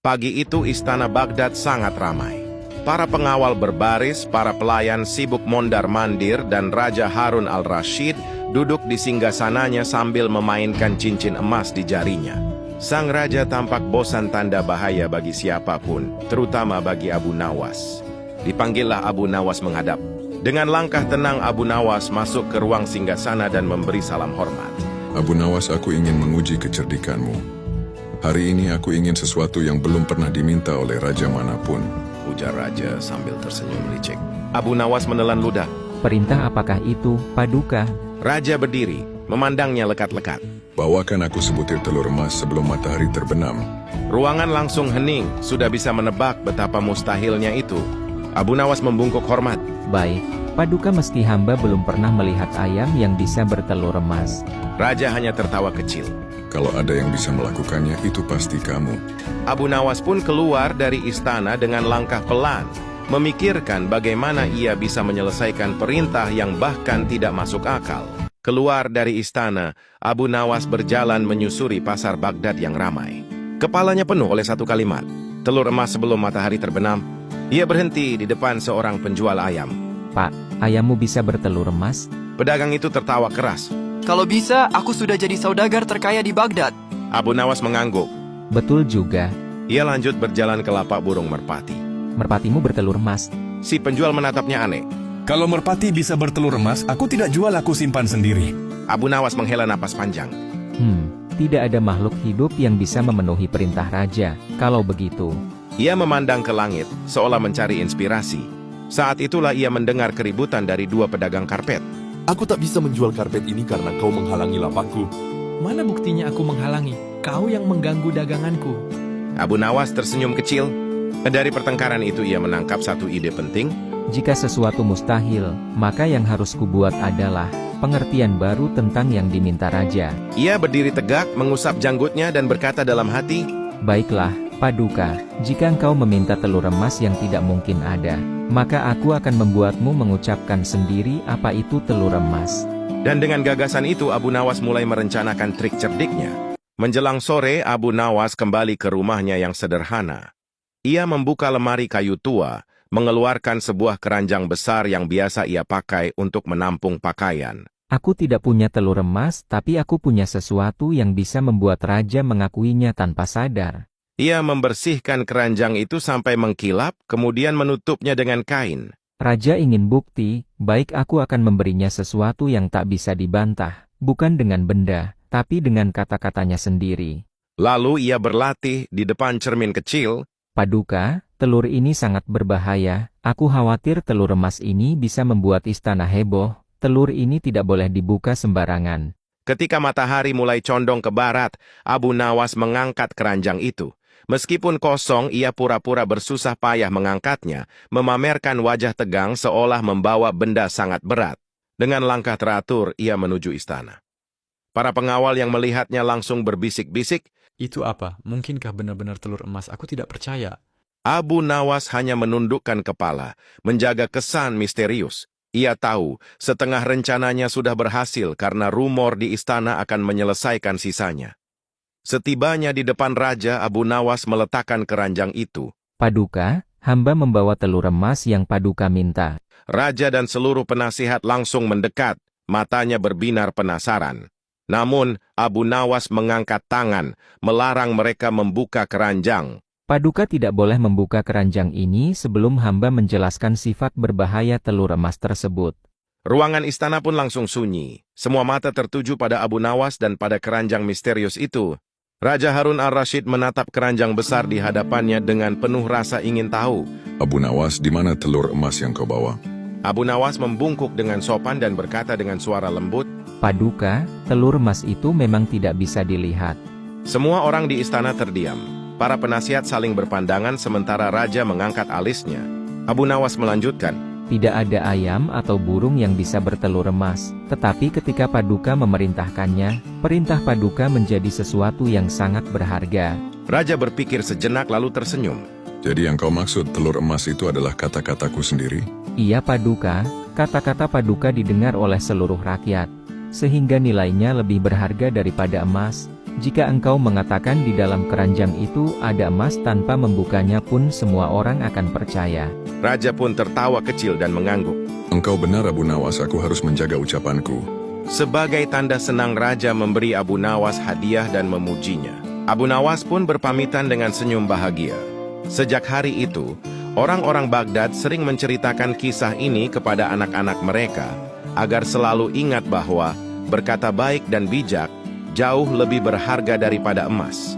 Pagi itu istana Baghdad sangat ramai. Para pengawal berbaris, para pelayan sibuk mondar-mandir, dan Raja Harun al-Rashid duduk di singgasananya sambil memainkan cincin emas di jarinya. Sang raja tampak bosan, tanda bahaya bagi siapapun, terutama bagi Abu Nawas. Dipanggillah Abu Nawas menghadap. Dengan langkah tenang Abu Nawas masuk ke ruang singgasana dan memberi salam hormat. Abu Nawas, aku ingin menguji kecerdikanmu. Hari ini aku ingin sesuatu yang belum pernah diminta oleh raja manapun. Ujar raja sambil tersenyum licik. Abu Nawas menelan ludah. Perintah apakah itu, Paduka? Raja berdiri, memandangnya lekat-lekat. Bawakan aku sebutir telur emas sebelum matahari terbenam. Ruangan langsung hening, sudah bisa menebak betapa mustahilnya itu. Abu Nawas membungkuk hormat. Baik, Paduka, meski hamba belum pernah melihat ayam yang bisa bertelur emas. Raja hanya tertawa kecil. Kalau ada yang bisa melakukannya, itu pasti kamu. Abu Nawas pun keluar dari istana dengan langkah pelan, memikirkan bagaimana ia bisa menyelesaikan perintah yang bahkan tidak masuk akal. Keluar dari istana, Abu Nawas berjalan menyusuri pasar Baghdad yang ramai. Kepalanya penuh oleh satu kalimat, telur emas sebelum matahari terbenam. Ia berhenti di depan seorang penjual ayam. Pak, ayammu bisa bertelur emas? Pedagang itu tertawa keras. Kalau bisa, aku sudah jadi saudagar terkaya di Baghdad. Abu Nawas mengangguk. Betul juga. Ia lanjut berjalan ke lapak burung merpati. Merpatimu bertelur emas. Si penjual menatapnya aneh. Kalau merpati bisa bertelur emas, aku tidak jual, aku simpan sendiri. Abu Nawas menghela napas panjang. Tidak ada makhluk hidup yang bisa memenuhi perintah raja. Kalau begitu, Ia memandang ke langit, seolah mencari inspirasi. Saat itulah ia mendengar keributan dari dua pedagang karpet. Aku tak bisa menjual karpet ini karena kau menghalangi lapakku. Mana buktinya aku menghalangi? Kau yang mengganggu daganganku. Abu Nawas tersenyum kecil. Dari pertengkaran itu ia menangkap satu ide penting. jika sesuatu mustahil, maka yang harus kubuat adalah pengertian baru tentang yang diminta raja. Ia berdiri tegak, mengusap janggutnya dan berkata dalam hati, Baiklah, Paduka, jika engkau meminta telur emas yang tidak mungkin ada, maka aku akan membuatmu mengucapkan sendiri apa itu telur emas. Dan dengan gagasan itu Abu Nawas mulai merencanakan trik cerdiknya. Menjelang sore, Abu Nawas kembali ke rumahnya yang sederhana. Ia membuka lemari kayu tua, mengeluarkan sebuah keranjang besar yang biasa ia pakai untuk menampung pakaian. Aku tidak punya telur emas, tapi aku punya sesuatu yang bisa membuat raja mengakuinya tanpa sadar. Ia membersihkan keranjang itu sampai mengkilap, kemudian menutupnya dengan kain. Raja ingin bukti, baik aku akan memberinya sesuatu yang tak bisa dibantah, bukan dengan benda, tapi dengan kata-katanya sendiri. Lalu ia berlatih di depan cermin kecil. Paduka, telur ini sangat berbahaya, aku khawatir telur emas ini bisa membuat istana heboh, telur ini tidak boleh dibuka sembarangan. Ketika matahari mulai condong ke barat, Abu Nawas mengangkat keranjang itu. Meskipun kosong, ia pura-pura bersusah payah mengangkatnya, memamerkan wajah tegang seolah membawa benda sangat berat. Dengan langkah teratur, ia menuju istana. Para pengawal yang melihatnya langsung berbisik-bisik. Itu apa? Mungkinkah benar-benar telur emas? Aku tidak percaya. Abu Nawas hanya menundukkan kepala, menjaga kesan misterius. Ia tahu, setengah rencananya sudah berhasil karena rumor di istana akan menyelesaikan sisanya. Setibanya di depan raja, Abu Nawas meletakkan keranjang itu. Paduka, hamba membawa telur emas yang Paduka minta. Raja dan seluruh penasihat langsung mendekat, matanya berbinar penasaran. Namun, Abu Nawas mengangkat tangan, melarang mereka membuka keranjang. Paduka tidak boleh membuka keranjang ini sebelum hamba menjelaskan sifat berbahaya telur emas tersebut. Ruangan istana pun langsung sunyi. Semua mata tertuju pada Abu Nawas dan pada keranjang misterius itu. Raja Harun al-Rashid menatap keranjang besar di hadapannya dengan penuh rasa ingin tahu. Abu Nawas, di mana telur emas yang kau bawa? Abu Nawas membungkuk dengan sopan dan berkata dengan suara lembut, Paduka, telur emas itu memang tidak bisa dilihat. Semua orang di istana terdiam. Para penasihat saling berpandangan sementara raja mengangkat alisnya. Abu Nawas melanjutkan, Tidak ada ayam atau burung yang bisa bertelur emas, tetapi ketika Paduka memerintahkannya, perintah Paduka menjadi sesuatu yang sangat berharga. Raja berpikir sejenak lalu tersenyum. Jadi yang kau maksud telur emas itu adalah kata-kataku sendiri? Iya Paduka, kata-kata Paduka didengar oleh seluruh rakyat, sehingga nilainya lebih berharga daripada emas. Jika engkau mengatakan di dalam keranjang itu ada emas tanpa membukanya pun semua orang akan percaya. Raja pun tertawa kecil dan mengangguk. Engkau benar Abu Nawas, aku harus menjaga ucapanku. Sebagai tanda senang Raja memberi Abu Nawas hadiah dan memujinya. Abu Nawas pun berpamitan dengan senyum bahagia. Sejak hari itu, orang-orang Baghdad sering menceritakan kisah ini kepada anak-anak mereka, agar selalu ingat bahwa berkata baik dan bijak jauh lebih berharga daripada emas.